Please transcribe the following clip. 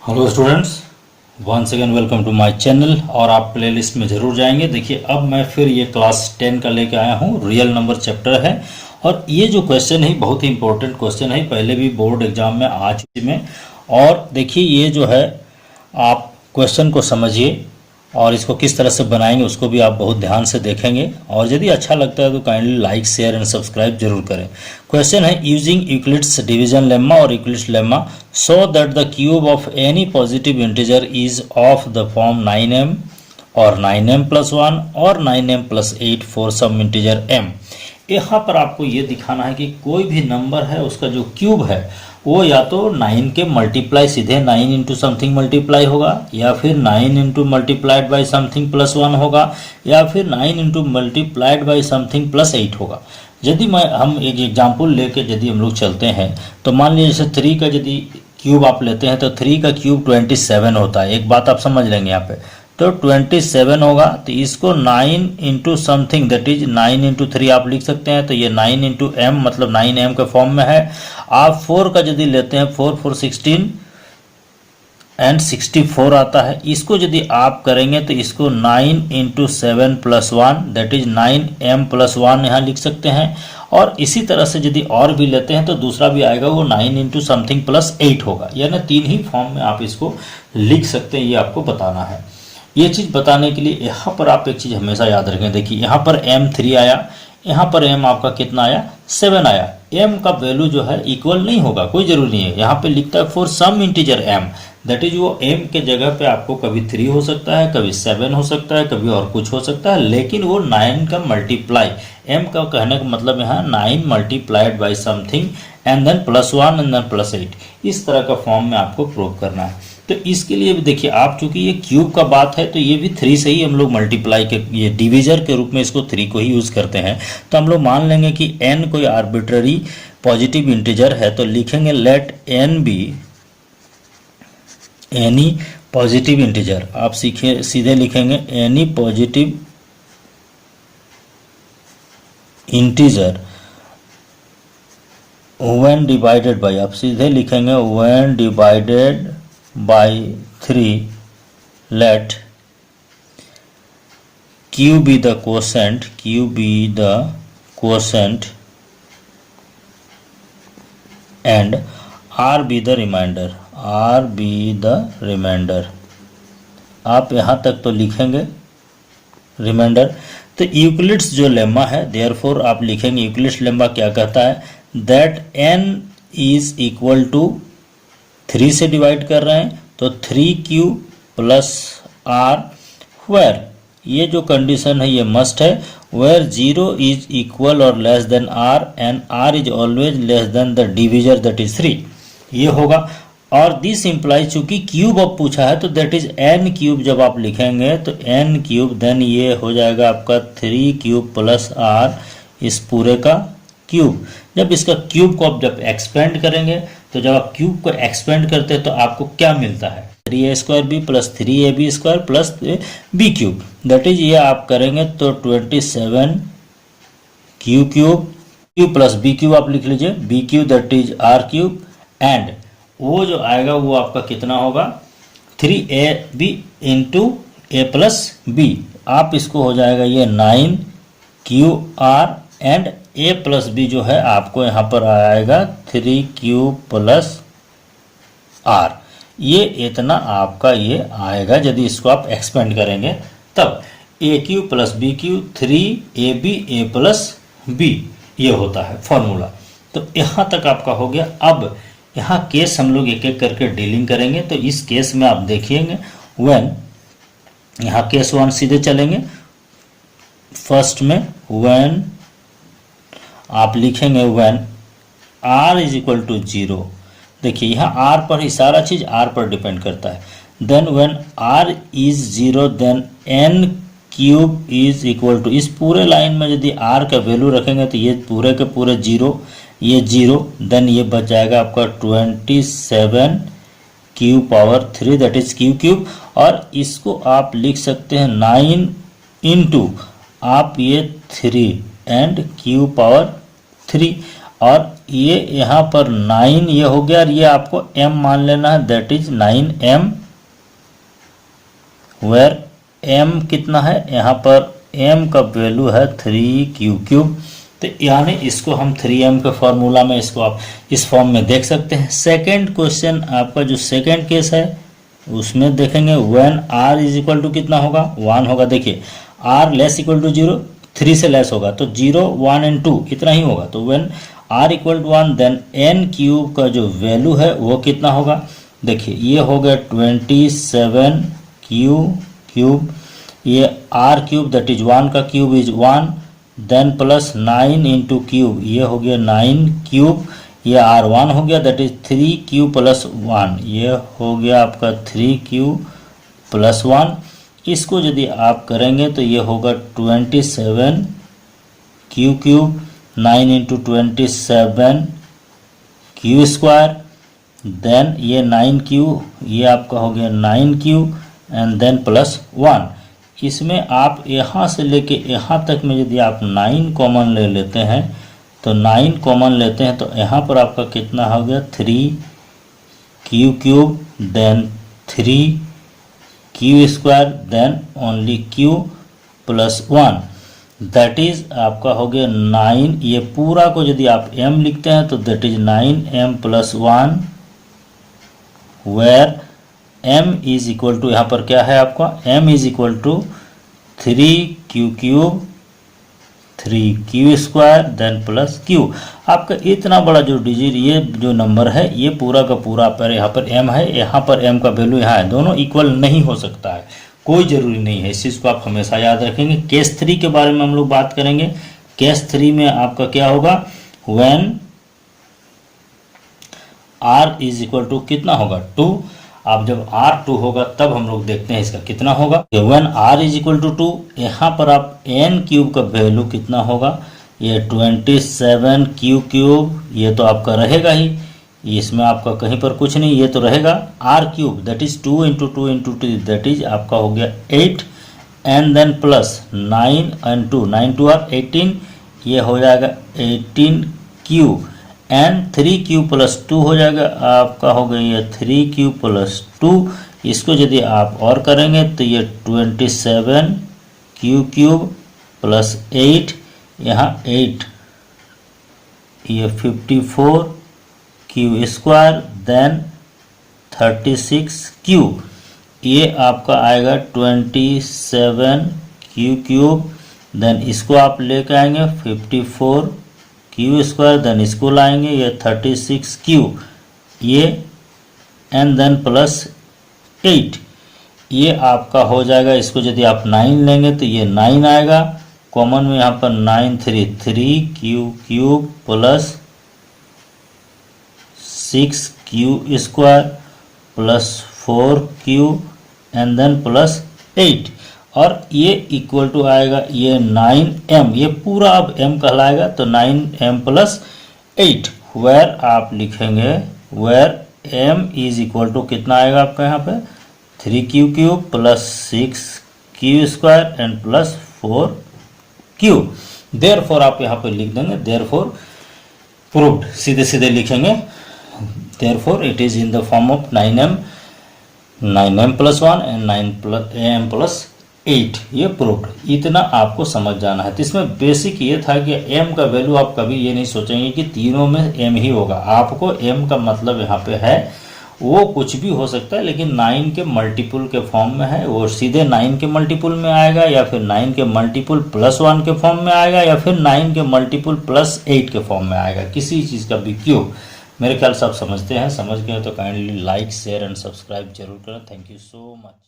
Hello students, once again welcome to my channel. और आप playlist में ज़रूर जाएंगे। देखिए, अब मैं फिर ये क्लास 10 का लेके आया हूँ। रियल नंबर चैप्टर है और ये जो क्वेश्चन है बहुत ही इंपॉर्टेंट क्वेश्चन है। पहले भी बोर्ड एग्जाम में आ चुके में। और देखिए, ये जो है आप क्वेश्चन को समझिए और इसको किस तरह से बनाएंगे उसको भी आप बहुत ध्यान से देखेंगे। और यदि अच्छा लगता है तो kindly like, share and subscribe जरूर करें। क्वेश्चन है, यूजिंग यूक्लिड्स डिवीजन लेम्मा और Euclid's lemma show that the cube of any positive integer is of the form 9m और 9m प्लस 1 और 9m plus 8 for some integer m। यहाँ पर आपको ये दिखाना है कि कोई भी नंबर है उसका जो क्यूब है वो या तो 9 के मल्टीप्लाई सीधे 9 इंटू समथिंग मल्टीप्लाई होगा, या फिर 9 into multiplied by something plus 1 होगा, या फिर 9 into multiplied by something plus 8 होगा। यदि हम एक एग्जाम्पल लेके यदि हम लोग चलते हैं तो मान लीजिए जैसे 3 का यदि क्यूब आप लेते हैं तो 3 का क्यूब 27 होता है। एक बात आप समझ लेंगे यहाँ पे, तो 27 होगा। तो इसको 9 into something that is 9 into 3 आप लिख सकते हैं। तो ये 9 इंटू एम मतलब 9m के फॉर्म में है। आप 4 का यदि लेते हैं 4 4 16 एंड 64 आता है। इसको यदि आप करेंगे तो इसको 9 into 7 plus 1 that is 9m plus 1 यहाँ लिख सकते हैं। और इसी तरह से यदि और भी लेते हैं तो दूसरा भी आएगा, वो 9 इंटू समथिंग प्लस 8 होगा। यानी 3 ही फॉर्म में आप इसको लिख सकते हैं। ये आपको बताना है। ये चीज़ बताने के लिए यहाँ पर आप एक चीज़ हमेशा याद रखें। देखिए, यहाँ पर m3 आया, यहाँ पर m आपका कितना आया, 7 आया। m का वैल्यू जो है इक्वल नहीं होगा, कोई जरूरी नहीं है। यहाँ पे लिखता है for some integer m, that is वो m के जगह पे आपको कभी 3 हो सकता है, कभी 7 हो सकता है, कभी और कुछ हो सकता है, लेकिन वो 9 का मल्टीप्लाई, m का कहने का मतलब यहाँ 9 multiplied by something and then plus 1 and then plus 8, इस तरह का फॉर्म में आपको प्रूव करना है। तो इसके लिए भी देखिए, आप चूंकि ये क्यूब का बात है तो ये भी 3 से ही हम लोग मल्टीप्लाई के, ये डिविजर के रूप में इसको 3 को ही यूज करते हैं। तो हम लोग मान लेंगे कि n कोई आर्बिट्ररी पॉजिटिव इंटीजर है, तो लिखेंगे let n be any positive integer. आप सीधे लिखेंगे any positive integer when divided by, आप सीधे लिखेंगे when divided by 3 let q be the quotient and r be the remainder। आप यहाँ तक तो लिखेंगे रिमाइंडर। तो यूक्लिड्स जो लेम्मा है, देयरफॉर आप लिखेंगे यूक्लिड्स लेम्मा क्या कहता है, that n is equal to 3 से डिवाइड कर रहे हैं तो 3q प्लस r, वेयर ये जो कंडीशन है ये मस्ट है, वेयर 0 इज इक्वल और less than r and r is always less than the divisor that is 3, ये होगा। और दिस इम्प्लाई चूंकि क्यूब अब पूछा है तो दैट इज n क्यूब, जब आप लिखेंगे तो n क्यूब देन ये हो जाएगा आपका 3q प्लस r इस पूरे का क्यूब। जब इसका क्यूब को आप जब एक्सपेंड करेंगे तो जब आप क्यूब को एक्सपेंड करते हैं तो आपको क्या मिलता है, 3a² plus 3ab² plus b cube, that is ये आप करेंगे तो 27 q cube plus b cube आप लिख लीजिए, b cube that is r cube, and वो जो आएगा वो आपका कितना होगा 3ab into a plus b। आप इसको हो जाएगा ये 9qr and a plus B जो है आपको यहाँ पर आएगा 3q प्लस r। ये इतना आपका ये आएगा यदि इसको आप एक्सपेंड करेंगे तब a³ plus b³ 3ab a plus b, ये होता है फॉर्मूला। तो यहाँ तक आपका हो गया। अब यहाँ केस हम लोग एक एक करके डीलिंग करेंगे। तो इस केस में आप देखिएंगे व्हेन, यहाँ केस 1 सीधे चलेंगे। फर्स्ट में व्हेन आप लिखेंगे when r is equal to 0। देखिए, यहाँ r पर ही सारा चीज r पर डिपेंड करता है। Then when r is 0 then n cube is equal to, इस पूरे लाइन में यदि r का वैल्यू रखेंगे तो ये पूरे के पूरे 0, ये 0, देन ये बच जाएगा आपका 27 q power 3 that is q cube. और इसको आप लिख सकते हैं 9 इंटू आप ये 3 एंड q पावर 3, और ये यहाँ पर 9 ये हो गया, और ये आपको m मान लेना है, that is 9m, where m कितना है, यहाँ पर m का वैल्यू है 3q³। तो यानी इसको हम 3m के फॉर्मूला में इसको आप इस फॉर्म में देख सकते हैं। सेकंड क्वेश्चन आपका जो सेकंड केस है उसमें देखेंगे when r is equal to कितना होगा, 1 होगा। देखिए r लेस इक्वल टू 0, 3 से लेस होगा तो 0, 1 एंड 2 इतना ही होगा। तो when r equal to 1 then n³ का जो वैल्यू है वो कितना होगा, देखिए ये हो गया 27q³, ये r³ दैट इज 1 का cube is 1, then plus 9 into cube, ये हो गया 9³, ये r1 हो गया दैट इज 3q प्लस 1, ये हो गया आपका 3q प्लस 1। इसको यदि आप करेंगे तो ये होगा 27q³, 9 इंटू 27q², देन ये 9q, ये आपका हो गया 9q एंड देन प्लस 1। इसमें आप यहाँ से लेके यहाँ तक में यदि आप 9 कॉमन ले लेते हैं तो 9 कॉमन लेते हैं तो यहाँ पर आपका कितना हो गया 3q³ then 3q² then only q plus 1, that is आपका हो गया 9। ये पूरा को यदि आप m लिखते हैं तो that is 9m plus 1, where m is equal to, यहाँ पर क्या है आपका m is equal to 3q³ 3q² then plus q। आपका इतना बड़ा जो डिजिट, ये जो नंबर है ये पूरा का पूरा पर यहाँ पर m है, यहाँ पर m का वैल्यू यहाँ है, दोनों इक्वल नहीं हो सकता है, कोई ज़रूरी नहीं है। इस चीज़ को आप हमेशा याद रखेंगे। केस 3 के बारे में हम लोग बात करेंगे। केस 3 में आपका क्या होगा, when r is equal to कितना होगा 2। अब जब r 2 होगा तब हम लोग देखते हैं इसका कितना होगा। When r is equal to 2, यहाँ पर आप n³ का वैल्यू कितना होगा, ये 27q³, ये तो आपका रहेगा ही, इसमें आपका कहीं पर कुछ नहीं, ये तो रहेगा। r³ that is 2 into 2 into 2 that is आपका हो गया 8, and then plus 9 and 2, 9 2 are 18, ये हो जाएगा 18q एंड 3q प्लस 2 हो जाएगा, आपका हो गया ये 3q प्लस 2। इसको यदि आप और करेंगे तो ये 27q³ प्लस 8, यहाँ 8, ये 54q² देन 36q, ये आपका आएगा 27q³ देन इसको आप लेके आएंगे 54q² देन इसको लाएंगे ये 36q, ये एंड देन प्लस 8, ये आपका हो जाएगा। इसको यदि आप 9 लेंगे तो ये 9 आएगा, कॉमन में यहाँ पर 9 3q³ plus 6q² plus 4q and then plus 8, और ये इक्वल टू आएगा ये 9m, ये पूरा अब m कहलाएगा तो 9m प्लस 8, वेयर आप लिखेंगे where m is equal to कितना आएगा आपका यहाँ पे 3q³ plus 6q² and plus 4q। Therefore आप यहाँ पे लिख देंगे, देयरफॉर प्रूव्ड, सीधे सीधे लिखेंगे, therefore it is in the form of 9m plus 1 and 9m plus 8, ये प्रूव्ड। इतना आपको समझ जाना है। तो इसमें बेसिक ये था कि m का वैल्यू आप कभी ये नहीं सोचेंगे कि तीनों में m ही होगा, आपको m का मतलब यहाँ पे है वो कुछ भी हो सकता है, लेकिन 9 के मल्टीपल के फॉर्म में है, वो सीधे 9 के मल्टीपल में आएगा या फिर 9 के मल्टीपल प्लस 1 के फॉर्म में आएगा या फिर 9 के मल्टीपल प्लस 8 के फॉर्म में आएगा, किसी चीज़ का भी क्यों। मेरे ख्याल से आप समझते हैं, समझ गए तो kindly like share and subscribe जरूर करें। Thank you so much.